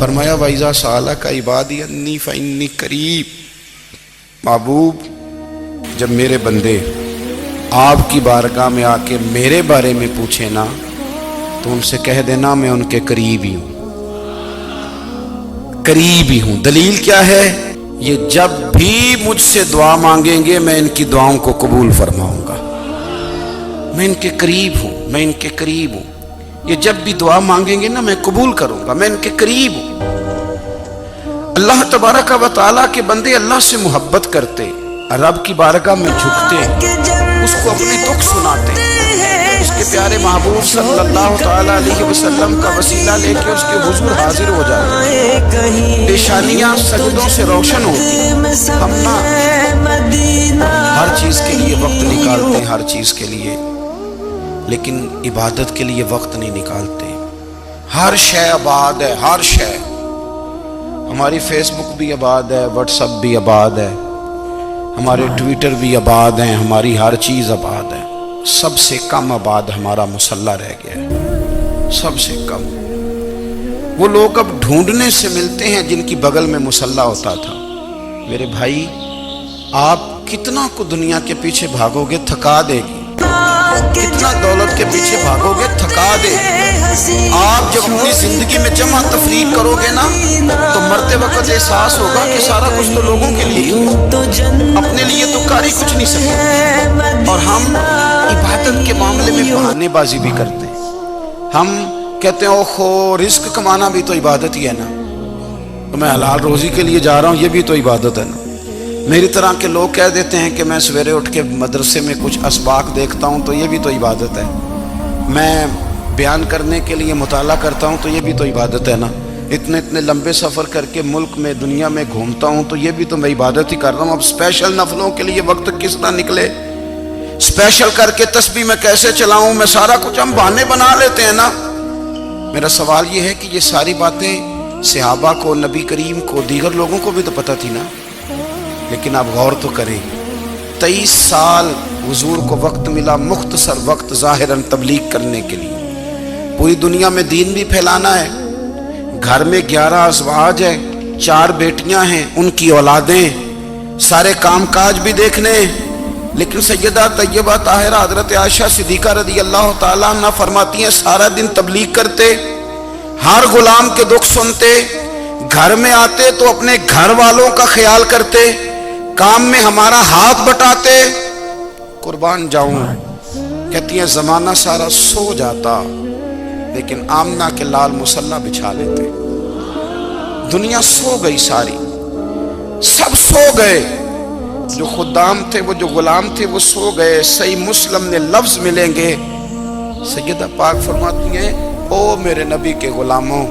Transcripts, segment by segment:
فرمایا وَإِذَا سَأَلَكَ عِبَادِي أَنِّي فَإِنِّي قَرِيب، محبوب جب میرے بندے آپ کی بارگاہ میں آ کے میرے بارے میں پوچھیں نا تو ان سے کہہ دینا میں ان کے قریب ہی ہوں، قریب ہی ہوں۔ دلیل کیا ہے؟ یہ جب بھی مجھ سے دعا مانگیں گے میں ان کی دعاؤں کو قبول فرماؤں گا، میں ان کے قریب ہوں، میں ان کے قریب ہوں۔ یہ جب بھی دعا مانگیں گے نا میں قبول کروں گا، میں ان کے قریب ہوں۔ اللہ تبارک و تعالیٰ کے بندے اللہ سے محبت کرتے، رب کی بارگاہ میں جھکتے، اس کو اپنے دکھ سناتے، اس کے پیارے محبوب صلی اللہ تعالیٰ علیہ وسلم کا وسیلہ لے کے اس کے حضور حاضر ہو جاتے، پیشانیاں سجدوں سے روشن ہوتی۔ ہم نا ہر چیز کے لیے وقت نکالتے ہیں، ہر چیز کے لیے، لیکن عبادت کے لیے وقت نہیں نکالتے۔ ہر شے آباد ہے، ہر شے، ہماری فیس بک بھی آباد ہے، واٹس ایپ بھی آباد ہے، ہمارے ٹویٹر بھی آباد ہیں، ہماری ہر چیز آباد ہے۔ سب سے کم آباد ہمارا مصلی رہ گیا ہے، سب سے کم۔ وہ لوگ اب ڈھونڈنے سے ملتے ہیں جن کی بغل میں مصلی ہوتا تھا۔ میرے بھائی آپ کتنا کو دنیا کے پیچھے بھاگو گے تھکا دے گی، کتنا دولت کے پیچھے بھاگو گے تھکا دے گی۔ آپ جب اپنی زندگی میں جمع تفریق کرو گے نا تو مرتے وقت احساس ہوگا کہ سارا کچھ تو لوگوں کے لیے ہی، اپنے لیے تو کاری کچھ نہیں سکتے۔ اور ہم عبادت کے معاملے میں بہانے بازی بھی کرتے ہیں۔ ہم کہتے ہیں اوہو رزق کمانا بھی تو عبادت ہی ہے نا، تو میں حلال روزی کے لیے جا رہا ہوں، یہ بھی تو عبادت ہے نا۔ میری طرح کے لوگ کہہ دیتے ہیں کہ میں سویرے اٹھ کے مدرسے میں کچھ اسباق دیکھتا ہوں تو یہ بھی تو عبادت ہے، میں بیان کرنے کے لیے مطالعہ کرتا ہوں تو یہ بھی تو عبادت ہے نا، اتنے لمبے سفر کر کے ملک میں دنیا میں گھومتا ہوں تو یہ بھی تو میں عبادت ہی کر رہا ہوں۔ اب اسپیشل نفلوں کے لیے وقت کس طرح نکلے، اسپیشل کر کے تسبیح میں کیسے چلاؤں، میں سارا کچھ ہم بہانے بنا لیتے ہیں نا۔ میرا سوال یہ ہے کہ یہ ساری باتیں صحابہ کو، نبی کریم کو، دیگر لوگوں کو بھی تو پتہ تھی نا، لیکن آپ غور تو کریں 23 سال حضور کو وقت ملا، مختصر وقت ظاہراً تبلیغ کرنے کے لیے، پوری دنیا میں دین بھی پھیلانا ہے۔ گھر میں 11 ازواج ہے، 4 بیٹیاں ہیں، ان کی اولادیں، سارے کام کاج بھی دیکھنے، لیکن سیدہ طیبہ طاہرہ حضرت عائشہ صدیقہ رضی اللہ تعالیٰ عنہ فرماتی ہیں سارا دن تبلیغ کرتے، ہر غلام کے دکھ سنتے، گھر میں آتے تو اپنے گھر والوں کا خیال کرتے، کام میں ہمارا ہاتھ بٹاتے۔ قربان جاؤں، کہتی ہیں زمانہ سارا سو جاتا لیکن آمنہ کے لال مصلی بچھا لیتے۔ دنیا سو گئی، ساری سب سو گئے، جو خدام تھے، وہ جو غلام تھے وہ سو گئے۔ صحیح مسلم میں لفظ ملیں گے، سیدہ پاک فرماتی ہیں او میرے نبی کے غلاموں،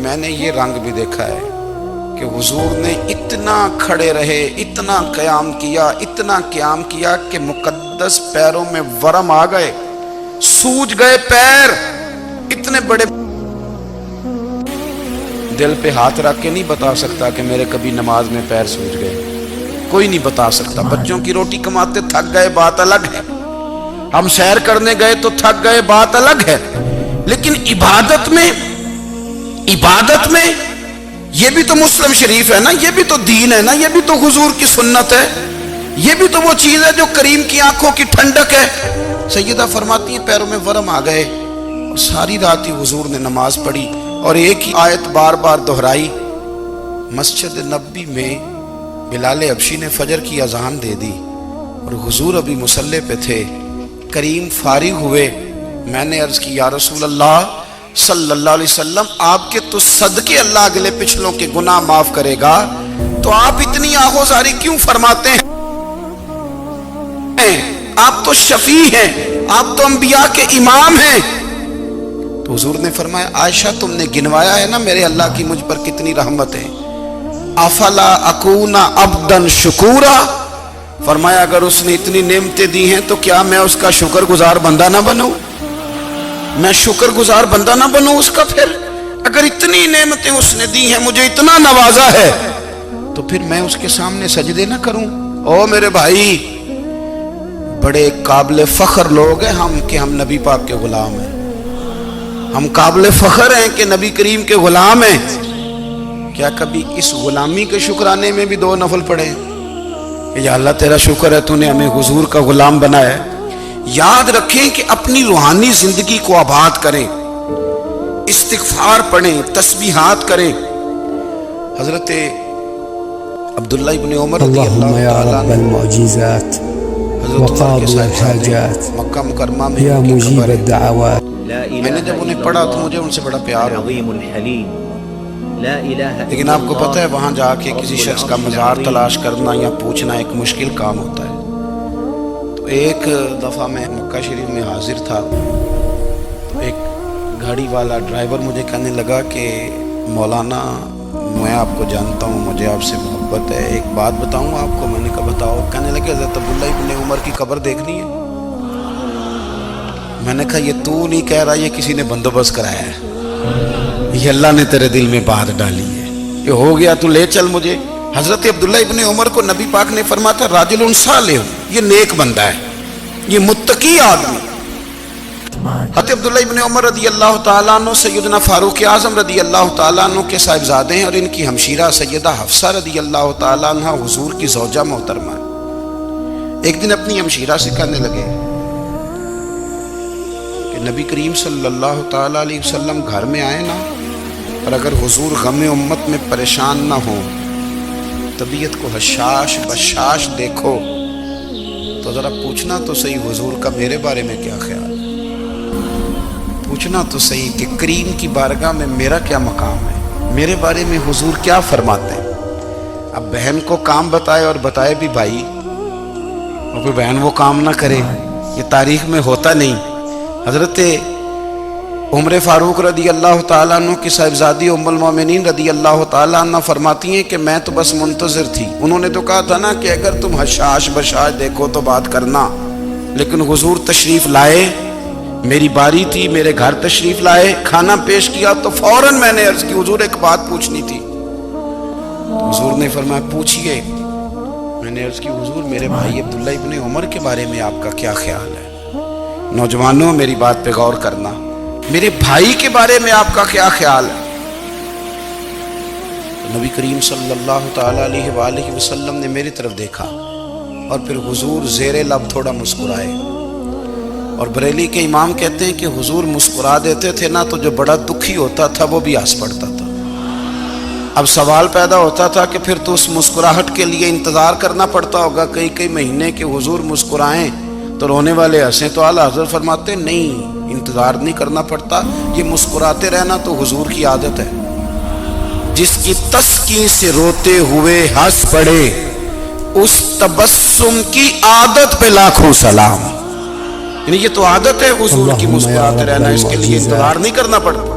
میں نے یہ رنگ بھی دیکھا ہے کہ حضور نے اتنا کھڑے رہے، اتنا قیام کیا، اتنا قیام کیا کہ مقدس پیروں میں ورم آ گئے، سوج گئے پیر، اتنے بڑے۔ دل پہ ہاتھ رکھ کے نہیں بتا سکتا کہ میرے کبھی نماز میں پیر سوج گئے، کوئی نہیں بتا سکتا۔ بچوں کی روٹی کماتے تھک گئے بات الگ ہے، ہم سیر کرنے گئے تو تھک گئے بات الگ ہے، لیکن عبادت میں یہ بھی تو مسلم شریف ہے نا، یہ بھی تو دین ہے نا، یہ بھی تو حضور کی سنت ہے، یہ بھی تو وہ چیز ہے جو کریم کی آنکھوں کی ٹھنڈک ہے۔ سیدہ فرماتی ہیں پیروں میں ورم آ گئے، اور ساری رات ہی حضور نے نماز پڑھی اور ایک ہی آیت بار بار دہرائی۔ مسجد نبوی میں بلال حبشی نے فجر کی اذان دے دی اور حضور ابھی مصلی پہ تھے، کریم فارغ ہوئے، میں نے عرض کی یا رسول اللہ صلی اللہ علیہ وسلم آپ کے تو صدقے اللہ اگلے پچھلوں کے گناہ معاف کرے گا، تو آپ اتنی آہوزاری کیوں فرماتے ہیں؟ آپ تو شفیع ہیں، آپ تو انبیاء کے امام ہیں۔ تو حضور نے فرمایا عائشہ تم نے گنوایا ہے نا میرے اللہ کی مجھ پر کتنی رحمت ہے، افلا اکون عبدا شکورا، فرمایا اگر اس نے اتنی نعمتیں دی ہیں تو کیا میں اس کا شکر گزار بندہ نہ بنوں، میں شکر گزار بندہ نہ بنوں اس کا؟ پھر اگر اتنی نعمتیں اس نے دی ہیں، مجھے اتنا نوازا ہے، تو پھر میں اس کے سامنے سجدے نہ کروں؟ او میرے بھائی، بڑے قابل فخر لوگ ہیں ہم کہ ہم نبی پاک کے غلام ہیں، ہم قابل فخر ہیں کہ نبی کریم کے غلام ہیں، کیا کبھی اس غلامی کے شکرانے میں بھی 2 نفل پڑھے کہ یا اللہ تیرا شکر ہے تو نے ہمیں حضور کا غلام بنایا ہے؟ یاد رکھیں کہ اپنی روحانی زندگی کو آباد کریں، استغفار پڑھیں، تسبیحات کریں۔ حضرت عبداللہ ابن عمر رضی اللهم اللہ يا تعالیٰ رب المعجزات وقاضي الحاجات مکہ مکرمہ میں يا ان کی مجيب قبر ہے۔ الدعوات میں نے جب انہیں پڑھا تو مجھے ان سے بڑا پیار ہو گیا، لیکن آپ کو پتہ ہے وہاں جا کے کسی شخص کا مزار تلاش کرنا یا پوچھنا ایک مشکل کام ہوتا ہے۔ تو ایک دفعہ میں مکہ شریف میں حاضر تھا، تو ایک گاڑی والا ڈرائیور مجھے کہنے لگا کہ مولانا میں آپ کو جانتا ہوں، مجھے آپ سے محبت ہے، ایک بات بتاؤں آپ کو؟ میں نے کہا بتاؤ۔ کہنے لگے حضرت عبداللہ ابن عمر کی قبر دیکھنی ہے۔ میں نے کہا یہ تو نہیں کہہ رہا، یہ کسی نے بندوبست کرایا ہے، یہ اللہ نے تیرے دل میں بات ڈالی ہے، یہ ہو گیا تو لے چل مجھے۔ حضرت عبداللہ ابن عمر کو نبی پاک نے فرمایا تھا راجل صالح، یہ نیک بندہ ہے، یہ متقی آدمی۔ حضرت عبداللہ ابن عمر رضی اللہ تعالیٰ عنہ سیدنا فاروق اعظم رضی اللہ تعالیٰ عنہ کے صاحبزادے ہیں، اور ان کی ہمشیرہ سیدہ حفصہ رضی اللہ تعالیٰ عنہ حضور کی زوجہ محترمہ ہے۔ ایک دن اپنی ہمشیرہ سے کہنے لگے کہ نبی کریم صلی اللہ تعالیٰ علیہ وسلم گھر میں آئے نا، اور اگر حضور غم امت میں پریشان نہ ہو، طبیعت کو حشاش بشاش دیکھو، تو ذرا پوچھنا تو صحیح حضور کا میرے بارے میں کیا خیال ہے، پوچھنا تو صحیح کہ کریم کی بارگاہ میں میرا کیا مقام ہے، میرے بارے میں حضور کیا فرماتے ہیں۔ اب بہن کو کام بتائے، اور بتائے بھی بھائی، اور پھر بہن وہ کام نہ کرے، یہ تاریخ میں ہوتا نہیں۔ حضرت عمر فاروق رضی اللہ تعالیٰ عنہ کی صاحبزادی ام المومنین رضی اللہ تعالیٰ عنہ فرماتی ہیں کہ میں تو بس منتظر تھی، انہوں نے تو کہا تھا نا کہ اگر تم حشاش بشاش دیکھو تو بات کرنا، لیکن حضور تشریف لائے، میری باری تھی، میرے گھر تشریف لائے، کھانا پیش کیا تو فوراً میں نے عرض کی حضور ایک بات پوچھنی تھی۔ حضور نے فرمایا پوچھئے۔ میں نے عرض کی حضور میرے بھائی عبداللہ ابن عمر کے بارے میں آپ کا کیا خیال ہے؟ نوجوانوں میری بات پہ غور کرنا، میرے بھائی کے بارے میں آپ کا کیا خیال ہے؟ نبی کریم صلی اللہ تعالیٰ علیہ وآلہ وسلم نے میری طرف دیکھا، اور پھر حضور زیر لب تھوڑا مسکرائے، اور بریلی کے امام کہتے ہیں کہ حضور مسکرا دیتے تھے نا تو جو بڑا دکھی ہوتا تھا وہ بھی ہنس پڑتا تھا۔ اب سوال پیدا ہوتا تھا کہ پھر تو اس مسکراہٹ کے لیے انتظار کرنا پڑتا ہوگا کئی مہینے کہ حضور مسکرائیں تو رونے والے ہنسیں، تو اعلیٰ حضرت فرماتے نہیں، انتظار نہیں کرنا پڑتا، یہ مسکراتے رہنا تو حضور کی عادت ہے۔ جس کی تسکین سے روتے ہوئے ہنس پڑے، اس تبسم کی عادت پہ لاکھوں سلام۔ یعنی یہ تو عادت ہے حضور کی مسکراتے رہنا، اس کے لیے انتظار نہیں کرنا پڑتا۔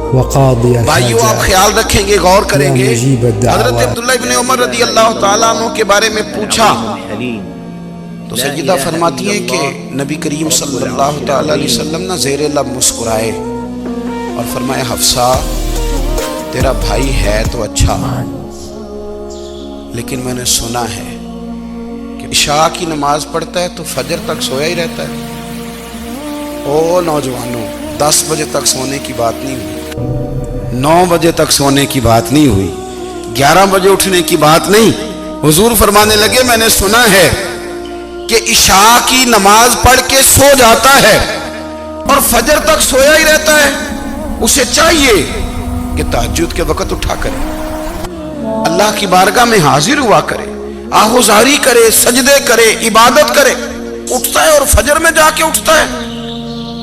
بھائیو آپ خیال رکھیں گے، غور کریں گے۔ حضرت عبداللہ ابن عمر رضی اللہ تعالیٰ عنہ کے بارے میں پوچھا تو سیدہ فرماتی ہیں کہ نبی کریم صلی اللہ تعالیٰ علیہ وسلم نے زیر لب مسکرائے اور فرمایا حفصہ تیرا بھائی ہے تو اچھا، لیکن میں نے سنا ہے کہ عشاء کی نماز پڑھتا ہے تو فجر تک سویا ہی رہتا ہے۔ او نوجوانوں، 10 بجے تک سونے کی بات نہیں ہوئی، 9 بجے تک سونے کی بات نہیں ہوئی، 11 بجے اٹھنے کی بات نہیں۔ حضور فرمانے لگے میں نے سنا ہے کہ عشاء کی نماز پڑھ کے سو جاتا ہے اور فجر تک سویا ہی رہتا ہے، اسے چاہیے کہ تہجد کے وقت اٹھا کرے، اللہ کی بارگاہ میں حاضر ہوا کرے، آہوزاری کرے، سجدے کرے، عبادت کرے، اٹھتا ہے اور فجر میں جا کے اٹھتا ہے۔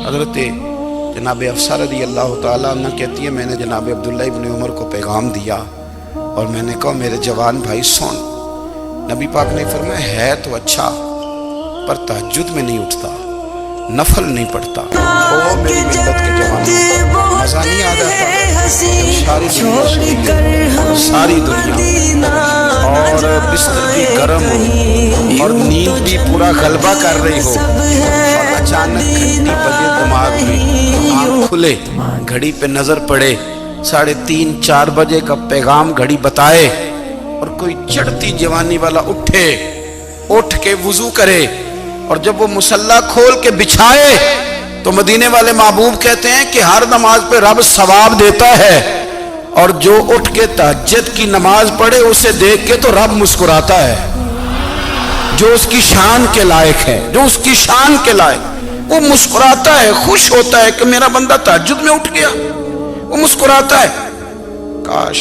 حضرت جناب حفصہ رضی اللہ تعالیٰ عنہ کہتی ہے میں نے جناب عبداللہ ابن عمر کو پیغام دیا اور میں نے کہا میرے جوان بھائی سن، نبی پاک نے فرمایا ہے تو اچھا پر تہجد میں نہیں اٹھتا، نفل نہیں پڑھتا۔ او میری ملت کے جوانوں، مزہ نہیں آ جاتا ساری دنیا اور بستر بھی گرم ہو اور نیند بھی پورا غلبہ کر رہی ہو، اور اچانک گھنٹی بجے دماغ میں آنکھ کھلے، گھڑی پہ نظر پڑے، 3:30 4 بجے کا پیغام گھڑی بتائے، اور کوئی چڑھتی جوانی والا اٹھ کے وضو کرے، اور جب وہ مصلی کھول کے بچھائے تو مدینے والے محبوب کہتے ہیں کہ ہر نماز پہ رب ثواب دیتا ہے، اور جو اٹھ کے تہجد کی نماز پڑھے اسے دیکھ کے تو رب مسکراتا ہے، جو اس کی شان کے لائق ہے، جو اس کی شان کے لائق، وہ مسکراتا ہے، خوش ہوتا ہے کہ میرا بندہ تہجد میں اٹھ گیا، وہ مسکراتا ہے۔ کاش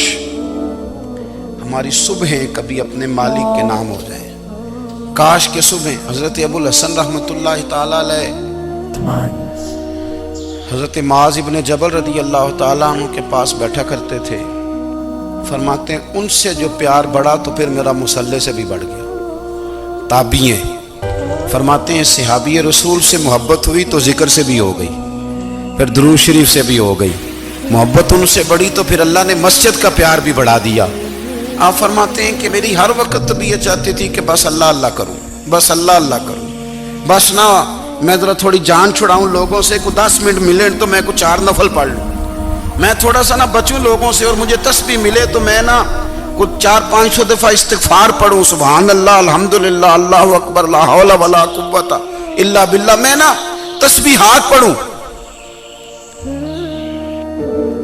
ہماری صبحیں کبھی اپنے مالک کے نام ہو جائیں، کاش کے صبح حضرت ابو الحسن رحمۃ اللہ تعالی علیہ حضرت معاذ ابن جبل رضی اللہ تعالیٰ عنہ کے پاس بیٹھا کرتے تھے، فرماتے ہیں ان سے جو پیار بڑھا تو پھر میرا مصلی سے بھی بڑھ گیا۔ تابعی ہیں، فرماتے ہیں صحابی رسول سے محبت ہوئی تو ذکر سے بھی ہو گئی، پھر درود شریف سے بھی ہو گئی، محبت ان سے بڑھی تو پھر اللہ نے مسجد کا پیار بھی بڑھا دیا۔ آپ فرماتے ہیں کہ میری ہر وقت طبیعت چاہتی تھی کہ بس اللہ اللہ کروں، بس اللہ اللہ کروں، بس نہ میں ذرا تھوڑی جان چھڑاؤں لوگوں سے، کوئی 10 منٹ ملے تو میں کوئی 4 نفل پڑھ لوں، میں تھوڑا سا نہ بچوں لوگوں سے، اور مجھے تسبیح ملے تو میں نہ کچھ 400-500 دفعہ استغفار پڑھوں، سبحان اللہ، الحمدللہ، اللہ اکبر، لا حول ولا قوت الا باللہ، میں نہ تسبیحات پڑھوں۔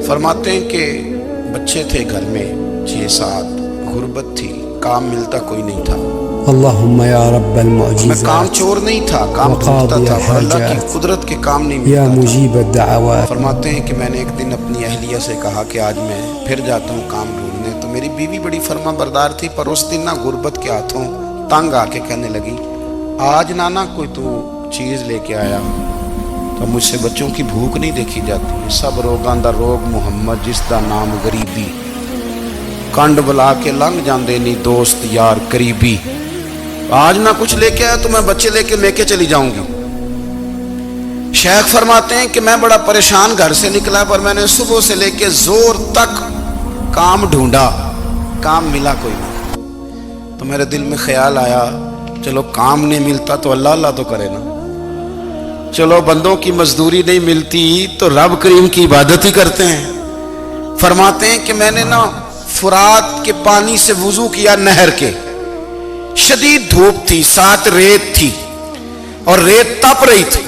فرماتے ہیں کہ بچے تھے گھر میں 6-7، غربت تھی، کام ملتا کوئی نہیں تھا، اللہم یا رب میں المعجزات کام چور نہیں تھا، کام ڈھونڈتا تھا، پر اللہ کی قدرت کے کام نہیں یا ملتا تھا۔ مجیب الدعوات۔ فرماتے ہیں کہ میں نے ایک دن اپنی اہلیہ سے کہا کہ آج میں پھر جاتا ہوں کام ڈھونڈنے، تو میری بیوی بڑی فرما بردار تھی، پر اس دن نہ غربت کے ہاتھوں تنگ آ کے کہنے لگی آج نانا کوئی تو چیز لے کے آیا، تو مجھ سے بچوں کی بھوک نہیں دیکھی جاتی، سب روگاں دا روگ محمد جس دا نام غریبی، کنڈ بلا کے لنگ جاندے نہیں دوست یار قریبی، آج نہ کچھ لے کے آیا تو میں بچے لے کے چلی جاؤں گی۔ شیخ فرماتے ہیں کہ میں بڑا پریشان گھر سے نکلا، پر میں نے صبح سے لے کے زور تک کام ڈھونڈا، کام ملا کوئی نہیں، تو میرے دل میں خیال آیا چلو کام نہیں ملتا تو اللہ اللہ تو کرے نا، چلو بندوں کی مزدوری نہیں ملتی تو رب کریم کی عبادت ہی کرتے ہیں۔ فرماتے ہیں کہ میں نے نا فرات کے پانی سے وضو کیا، نہر کے، شدید دھوپ تھی، ساتھ ریت تھی اور ریت تپ رہی تھی،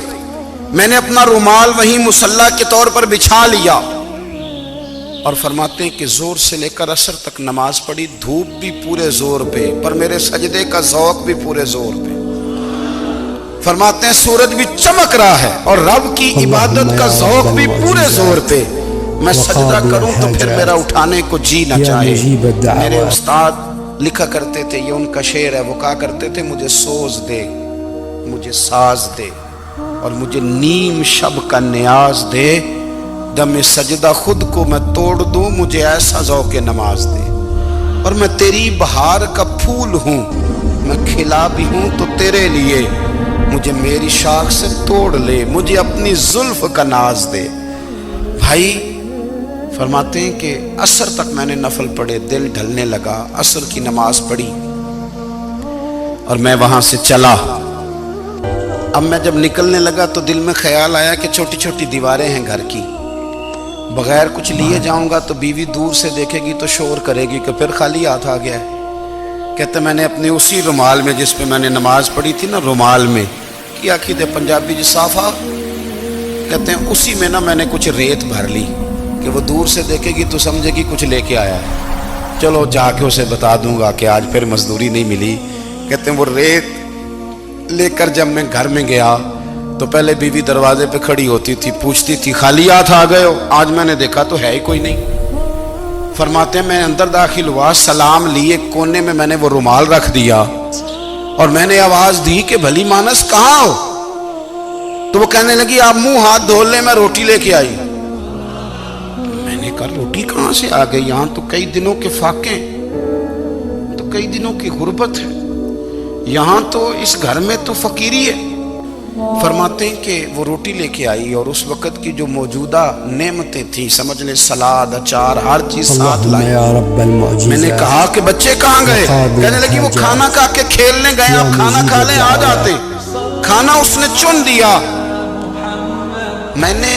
میں نے اپنا رومال وہیں مصلی کے طور پر بچھا لیا، اور فرماتے ہیں کہ زور سے لے کر عصر تک نماز پڑھی، دھوپ بھی پورے زور پہ، پر میرے سجدے کا ذوق بھی پورے زور پہ۔ فرماتے ہیں سورج بھی چمک رہا ہے اور رب کی عبادت کا ذوق بھی پورے زور پہ، میں سجدہ کروں تو پھر میرا اٹھانے کو جی نہ چاہے۔ میرے استاد لکھا کرتے تھے، یہ ان کا شعر ہے، وہ کہا کرتے تھے مجھے سوز دے، مجھے ساز دے، اور مجھے نیم شب کا نیاز دے، دم سجدہ خود کو میں توڑ دوں، مجھے ایسا ذوق نماز دے، اور میں تیری بہار کا پھول ہوں، میں کھلا بھی ہوں تو تیرے لیے، مجھے میری شاخ سے توڑ لے، مجھے اپنی زلف کا ناز دے۔ بھائی فرماتے ہیں کہ عصر تک میں نے نفل پڑھے، دل ڈھلنے لگا، عصر کی نماز پڑھی اور میں وہاں سے چلا۔ اب میں جب نکلنے لگا تو دل میں خیال آیا کہ چھوٹی چھوٹی دیواریں ہیں گھر کی، بغیر کچھ لیے جاؤں گا تو بیوی دور سے دیکھے گی تو شور کرے گی کہ پھر خالی ہاتھ آ گیا ہے۔ کہتے میں نے اپنے اسی رومال میں جس پہ میں نے نماز پڑھی تھی نا، رومال میں کیا عقیدے پنجابی جی صافہ، کہتے ہیں اسی میں نا میں نے کچھ ریت بھر لی کہ وہ دور سے دیکھے گی تو سمجھے گی کچھ لے کے آیا ہے، چلو جا کے اسے بتا دوں گا کہ آج پھر مزدوری نہیں ملی۔ کہتے ہیں وہ ریت لے کر جب میں گھر میں گیا تو پہلے بیوی دروازے پہ کھڑی ہوتی تھی، پوچھتی تھی خالی ہاتھ آ گئے ہو؟ آج میں نے دیکھا تو ہے ہی کوئی نہیں۔ فرماتے ہیں میں اندر داخل ہوا، سلام لیے، کونے میں نے وہ رومال رکھ دیا اور میں نے آواز دی کہ بھلی مانس کہاں ہو؟ تو وہ کہنے لگی آپ منہ ہاتھ دھو لیں، میں روٹی لے کے آئی۔ میں نے کہا روٹی کہاں سے آ گئی؟ یہاں تو کئی دنوں کے فاقے، تو کئی دنوں کی غربت ہے، یہاں تو اس گھر میں تو فقیری ہے۔ فرماتے ہیں کہ وہ روٹی لے کے آئی اور اس وقت کی جو موجودہ نعمتیں تھیں، سمجھ لیں سلاد، اچار، ہر چیز ساتھ لائی۔ میں نے کہا کہ بچے کہاں گئے؟ کہنے لگی وہ کھانا کھا کے کھیلنے گئے، آپ کھانا کھا لیں آ جاتے۔ کھانا اس نے چن دیا۔ میں نے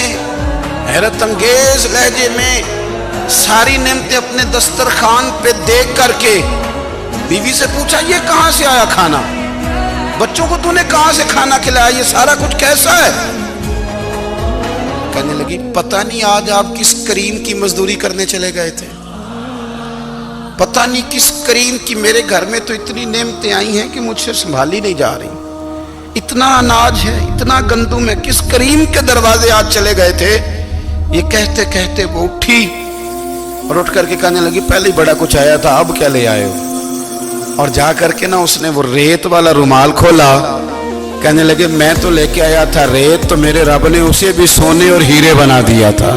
حیرت انگیز لہجے میں ساری نعمتیں اپنے دسترخوان پہ دیکھ کر کے بیوی سے پوچھا یہ کہاں سے آیا کھانا؟ بچوں کو تو نے کہاں سے کھانا کھلایا؟ یہ سارا کچھ کیسا ہے؟ کہنے لگی پتہ نہیں آج آپ کس کریم کی مزدوری کرنے چلے گئے تھے۔ پتہ نہیں کس کریم کی میرے گھر میں تو اتنی نعمتیں آئی ہیں کہ مجھ سے سنبھالی نہیں جا رہی، اتنا اناج ہے، اتنا گندم ہے، کس کریم کے دروازے آج چلے گئے تھے؟ یہ کہتے کہتے وہ اٹھی اور اٹھ کر کے کہنے لگی پہلے ہی بڑا کچھ آیا تھا، اب کیا لے آئے ہو؟ اور جا کر کے نا اس نے وہ ریت والا رومال کھولا، کہنے لگے میں تو لے کے آیا تھا ریت، تو میرے رب نے اسے بھی سونے اور ہیرے بنا دیا تھا۔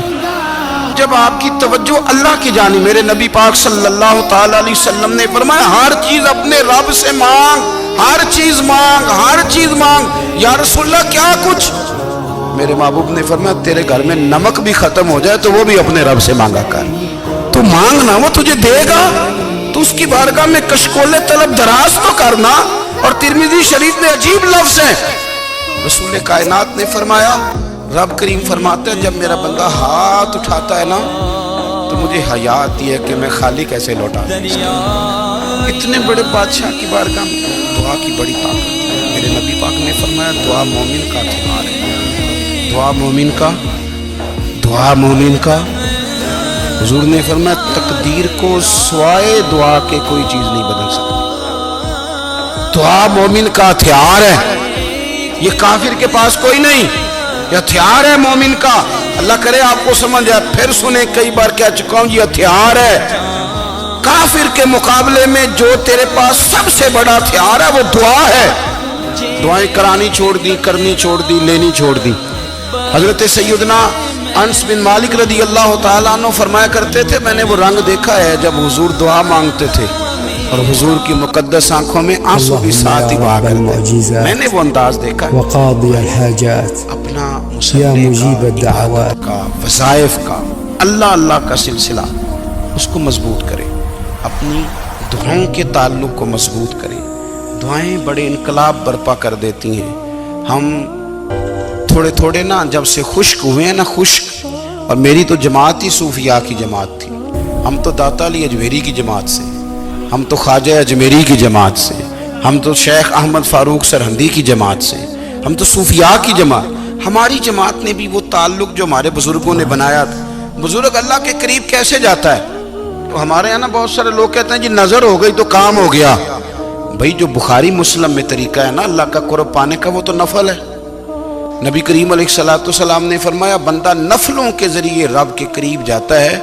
جب آپ کی توجہ اللہ کی جانب، میرے نبی پاک صلی اللہ تعالی علیہ وسلم نے فرمایا ہر چیز اپنے رب سے مانگ، ہر چیز مانگ، ہر چیز مانگ۔ یا رسول اللہ کیا کچھ؟ میرے محبوب نے فرمایا تیرے گھر میں نمک بھی ختم ہو جائے تو وہ بھی اپنے رب سے مانگا کر، تو مانگنا وہ تجھے دے گا، تو اس کی بارگاہ میں کشکول طلب دراز تو کرنا۔ اور ترمذی شریف میں عجیب لفظ ہے، رسول کائنات نے فرمایا، رب کریم فرماتے ہیں جب میرا بندہ ہاتھ اٹھاتا ہے نا تو مجھے حیا آتی ہے کہ میں خالی کیسے لوٹا دوں۔ اتنے بڑے بادشاہ کی بارگاہ میں دعا کی بڑی طاقت ہے۔ میرے نبی پاک نے فرمایا دعا مومن کا ہتھیار ہے، دعا مومن کا، دعا مومن کا۔ حضور نے فرمایا تقدیر کو سوائے دعا کے کوئی چیز نہیں بدل سکتی۔ دعا مومن کا ہتھیار ہے، یہ کافر کے پاس کوئی نہیں، یہ ہتھیار ہے مومن کا۔ اللہ کرے آپ کو سمجھ جائے، پھر سنیں، کئی بار کہہ چکا ہوں یہ ہتھیار ہے۔ کافر کے مقابلے میں جو تیرے پاس سب سے بڑا ہتھیار ہے وہ دعا ہے۔ دعائیں کرانی چھوڑ دی، کرنی چھوڑ دی، لینی چھوڑ دی۔ حضرت سیدنا انس بن مالک رضی اللہ تعالیٰ عنہ فرمایا کرتے تھے میں نے وہ رنگ دیکھا ہے جب حضور دعا مانگتے تھے اور حضور کی مقدس آنکھوں میں آنسو بھی ساتھ ہی بہا کرتے تھے، میں نے وہ انداز دیکھا ہے۔ وقاضي الحاجات اپنا یا مسلح مجیب کا، الدعوات عبادت کا، وظائف کا، اللہ کا سلسلہ اس کو مضبوط کرے، اپنی دعاؤں کے تعلق کو مضبوط کرے۔ دعائیں بڑے انقلاب برپا کر دیتی ہیں۔ ہم تھوڑے تھوڑے نا جب سے خشک ہوئے ہیں نا، خشک، اور میری تو جماعت ہی صوفیاء کی جماعت تھی، ہم تو داتا علی اجمیری کی جماعت سے، ہم تو خواجہ اجمیری کی جماعت سے، ہم تو شیخ احمد فاروق سرہندی کی جماعت سے، ہم تو صوفیاء کی جماعت۔ ہماری جماعت نے بھی وہ تعلق جو ہمارے بزرگوں نے بنایا تھا۔ بزرگ اللہ کے قریب کیسے جاتا ہے؟ تو ہمارے یہاں نا بہت سارے لوگ کہتے ہیں جی نظر ہو گئی تو کام ہو گیا۔ بھائی جو بخاری مسلم میں طریقہ ہے نا اللہ کا قرب پانے کا، وہ تو نفل ہے۔ نبی کریم علیہ السلام نے فرمایا بندہ نفلوں کے ذریعے رب کے قریب جاتا ہے،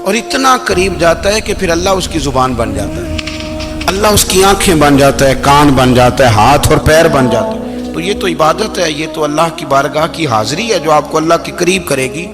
اور اتنا قریب جاتا ہے کہ پھر اللہ اس کی زبان بن جاتا ہے، اللہ اس کی آنکھیں بن جاتا ہے، کان بن جاتا ہے، ہاتھ اور پیر بن جاتا ہے۔ تو یہ تو عبادت ہے، یہ تو اللہ کی بارگاہ کی حاضری ہے جو آپ کو اللہ کے قریب کرے گی۔